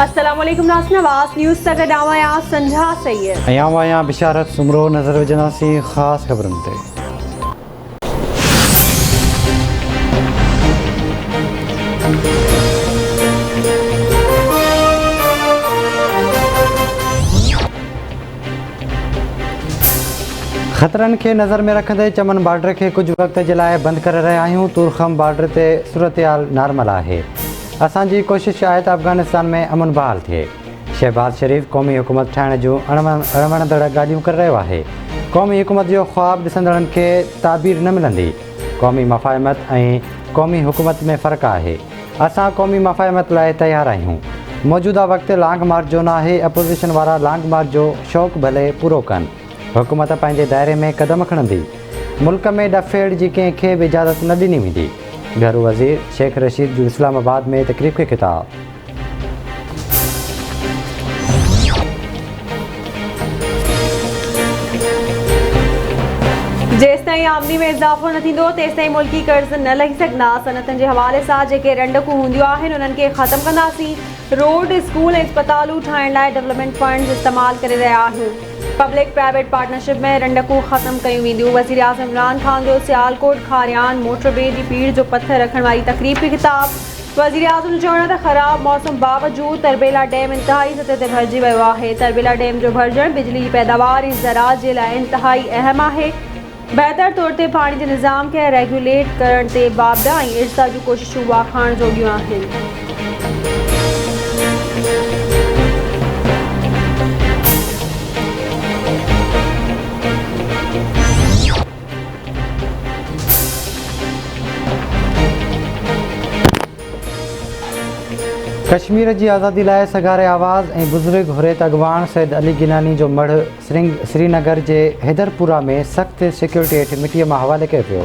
अस्सलामुअलैकुम नाज़रीन, आवाज़ न्यूज़ तक डावाया संझा सैयद अयां बिशारत सुमरो नज़र विझंदासीं ख़ासि ख़बरुनि ते। ख़तरनि खे नज़र में रखंदे चमन बॉर्डर के कुछ वक्त जे लाइ बंदि करे रहिया आहियूं। तुरखम बॉर्डर ते सूरतहाल नॉर्मल आहे। असांजी कोशिशि आहे त अफ़गानिस्तान में अमन बहाल थिए। शहबाज़ शरीफ़ क़ौमी हुकूमत ठाहिण जूं अणवणंदड़ ॻाल्हियूं करे रहियो आहे। क़ौमी हुकूमत जो ख़्वाबु ॾिसंदड़नि खे ताबीर न मिलंदी। क़ौमी मफ़ाहिमत ऐं क़ौमी हुकूमत में फ़र्क़ु आहे। असां क़ौमी मफ़ाहिमत लाइ तयारु आहियूं। मौजूदा वक़्तु लॉन्ग मार्च जो न आहे। अपोज़िशन वारा लॉन्ग मार्च जो शौक़ु भले पूरो कनि। हुकूमत पंहिंजे दायरे में क़दम खणंदी। मुल्क में ॾफेड़ जी कंहिंखे बि इजाज़त न ॾिनी वेंदी। घरू वज़ीर शेख रशीद जूं इस्लामाबाद में तक़रीब खे ख़िताब। जेसिताईं आमदनी में इज़ाफ़ो न थींदो तेसिताईं मुल्की कर्ज़ न लही सघंदा। सनतनि जे हवाले सां जेके रंडकूं हूंदियूं आहिनि उन्हनि खे ख़तमु कंदासीं। रोड स्कूल ऐं अस्पतालूं ठाहिण लाइ डेवलपमेंट फंड्स इस्तेमालु करे रहिया आहियूं। पब्लिक प्राइवेट पार्टनरशिप में रंडकूं ख़तमु कयूं वेंदियूं। वज़ीर आज़म इमरान ख़ान जो सियालकोट खारियान मोटरवे जी पीड़ जो पथर रखण वारी तक़रीब खे ख़िताब। वज़ीर आज़म जो चवणु आहे त ख़राब मौसम बावजूदि तरबेला डैम इंतहाई सतह ते भरिजी वियो आहे। तरबेला डैम जो भरिजणु बिजली जी पैदावार ऐं ज़राअत जे लाइ इंतहाई अहम आहे। बहितर तौर ते पाणी जे निज़ाम खे रेगुलेट करण ते बाबदा ऐं इर्सा जूं कोशिशूं वाखाण जोॻियूं आहिनि। कश्मीर जी आज़ादी लाइ सगारे आवाज़ ऐं बुज़ुर्ग हुरियत अॻवान सैद अली गिलानी जो मढ़ श्रीनगर जे हैदरपुरा में सख़्त सिक्योरिटी हेठि मिटीअ मां हवाले कयो पियो।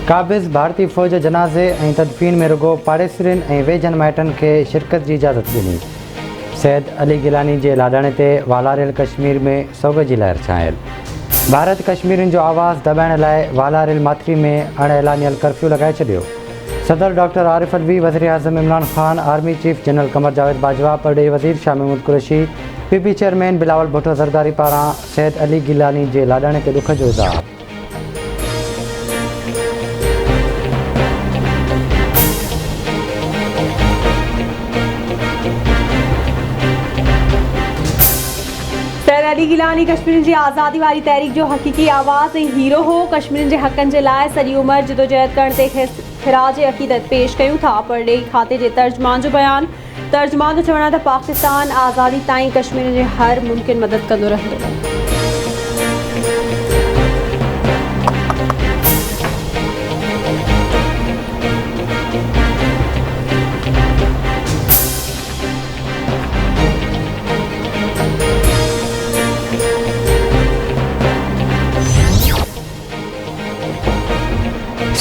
क़ाबिज़ भारतीय फ़ौज जनाज़े ऐं तदफ़ीन में रुॻो पाड़ेसरियुनि ऐं वेझनि माइटनि खे शिरकत जी इजाज़त ॾिनी। सैद अली गिलानी जे लाॾाणे ते वालारियल कश्मीर में सोग जी लहर छायल। भारत कश्मीरियुनि जो आवाज़ दॿाइण लाइ वालारियल माथिरी में अणएलानियल कर्फ्यू लॻाए छॾियो। सदर डॉक्टर आरिफ अलवी, वज़ीर आज़म Imran Khan, army chief general Qamar Javed Bajwa, परॾेही वज़ीर शाह महमूद कुरैशी, पीपी चेयरमैन बिलावल भुट्टो ज़रदारी पारां सैद अली गिलानी जे लाॾाणे ते ॾुख जो इज़हार। सैद अली गिलानी कश्मीरियुनि जी आज़ादी वारी तहरीक जो हक़ीक़ी आवाज़ ऐं हीरो हो। कश्मीरियुनि जे हक़नि जे लाइ सॼी उमिरि जिदोजहद करण ते ख़िराज अक़ीदत पेश कयूं था। परॾेही खाते जे तर्जुमान जो बयान। तर्जुमान जो चवणु आहे त पाकिस्तान आज़ादी ताईं कश्मीरियुनि जी हर मुमकिन मदद कंदो रहंदो।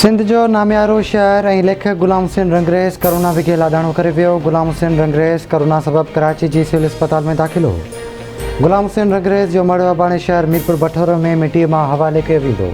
सिंध जो नामियारो शहर ऐं लेखक ग़ुलाम हुसैन रंगरेज़ कोरोना विघे लाॾाणो करे वियो। ग़ुलाम हुसैन रंगरेज़ कोरोना सबबि कराची जी सिविल अस्पताल में दाख़िल हो। ग़ुलाम हुसैन रंगरेज़ जो मड़ अबाणे शहर मीरपुर बठोर में मिटीअ मां हवाले कयो वेंदो।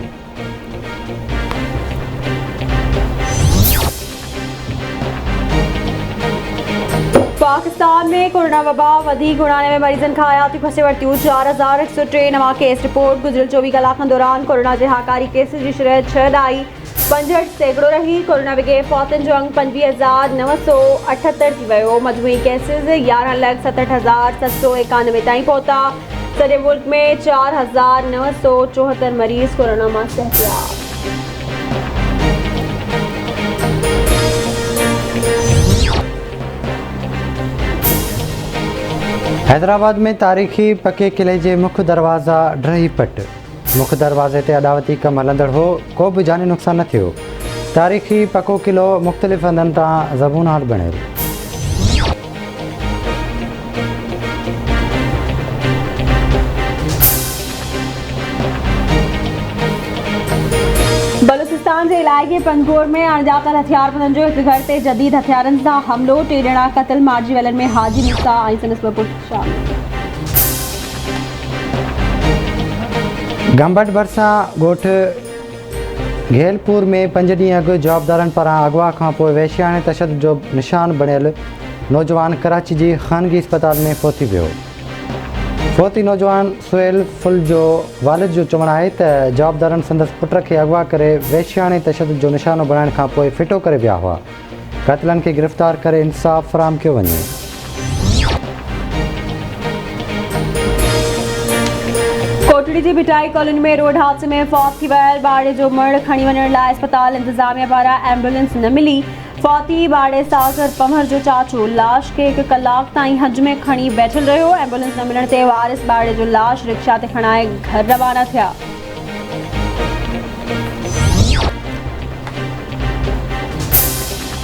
पाकिस्तान में कोरोना वबा वधीक उणानवे में मरीज़नि खां हयातियूं खसे वरितियूं। 4103 नवां केस रिपोर्ट। गुज़िरियल 24 कलाकनि दौरान कोरोना जे हाकारी केसिस जी शरह 6.65% रही। कोरोना विघे फौतनि जो अंग 25,978 थी वियो। मजमूई केसिस 11,67,791 ताईं पहुता। सॼे मुल्क में 4,974 मरीज़ कोरोना मां सिहतयाब। हैदराबाद में तारीख़ी पके किले जे मुख्य दरवाज़ा ड्रही पट। मुख्य दरवाज़े ते अॾावती कमु हलंदड़ हो। को बि जानी नुक़सानु न थियो। तारीख़ी पको किलो मुख़्तलिफ़ हंधनि तां ज़बूनहार बणियल। बलूचिस्तान जे इलाइक़े पंजगोर में अणॼातल हथियारबंदनि जो हिकु घर ते जदीद हथियारनि सां हमिलो। 3 ॼणा क़तल। मारिजी वियलनि में हाजी मुसा ऐं संदसि 2 पुट शामिल। गंबट भरिसां ॻोठु घेलपुर में 5 ॾींहं अॻु जवाबदारनि पारां अगवा खां पोइ वैश्याणे तशदुद जो निशान बणियल नौजवान कराची जी ख़ानगी अस्पताल में फोती वियो। फोती नौजवान सुहेल फुल जो वालिद जो चवणु आहे त जवाबदारनि संदसि पुट खे अगवा करे वेश्याणे तशदुद जो निशानो बणाइण खां पोइ फिटो करे विया हुआ। क़ातिलनि खे गिरफ़्तार करे इंसाफ़ फ़राहम कयो वञे। कोटड़ी जी भिटाई कॉलोनी में रोड हादसे में फौत थी वियल बाड़े जो मर्द खणी वञण लाइ अस्पताल इंतज़ामिया पारां एम्बुलेंस न मिली। फौती बाड़े सागर पमर जो चाचो लाश खे 1 कलाक ताईं हज में खणी बैठल रहियो। एम्बुलेंस न मिलण ते वारिस बाड़े जो लाश रिक्शा ते खणाए घर रवाना थिया।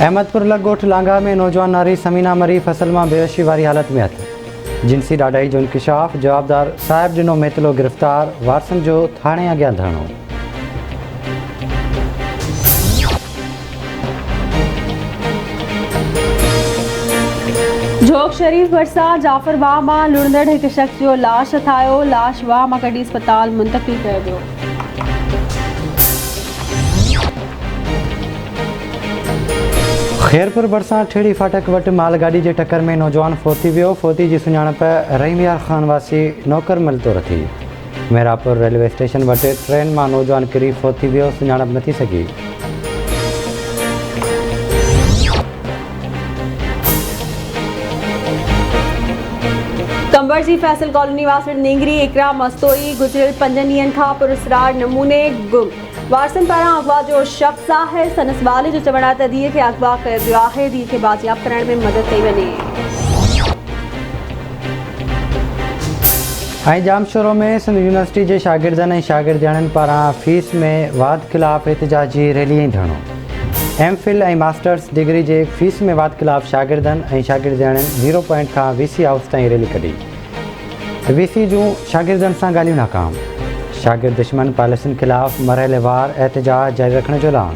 अहमदपुर लॻोठ लांघा में नौजवान नारी समीना मरी फसल मां बेहोशी वारी हालत में हथ। जिनसी ॾाढाई जो इंकिशाफ, जवाबदार साहिब ॾिनो मेतलो गिरफ़्तार, वारसनि जो थाणे अॻियां धरणो। झोक शरीफ भरिसां जाफ़र वाह मां लुड़ंदड़ हिकु शख़्स जो लाश हथायो। लाश वाह मां कढी अस्पताल मुंतक़िल कयो वियो। ख़ैरपुर भरिसां ठेड़ी फाटक वटि मालगाॾी जे टकर में नौजवान फोती वियो। फोती जी सुञाणप रहीमयार ख़ान वासी नौकरमल तौर थी। मेरापुर रेलवे स्टेशन वटि ट्रेन मां नौजवान किरी फोती वियो, सुञाणप न थी सघी। कंबर जी फैसल कॉलोनी वासिड़ नींगरी इकरा मस्तोई गुज़िरियल 5 ॾींहंनि खां पुरस्रार नमूने गुम। वारसनि पारां अगवा जो शख़्स आहे। संदसि वाले जो चवणु आहे त धीअ खे अगवा कयो वियो आहे। धीअ खे बाज़ियाब करण में मदद कई वञे। ऐं जामशोरो में सिंध यूनिवर्सिटी जे शागिर्दनि ऐं शागिर्दियाणियुनि पारां फीस में वाद ख़िलाफ़ एहतिजाजी रैली ऐं धरणो। एमफिल ऐं मास्टर्स डिग्री जे फीस में वाद ख़िलाफ़ शागिर्दनि ऐं शागिर्दियाणियुनि 0 पॉइंट खां वीसी हाउस ताईं रैली कढी। वीसी जूं शागिर्दनि सां ॻाल्हियूं नाकाम। शागिर्द दुश्मन पॉलिसियुनि ख़िलाफ़ मरहलेवार एहतिजाज जारी रखण जो ऐलान।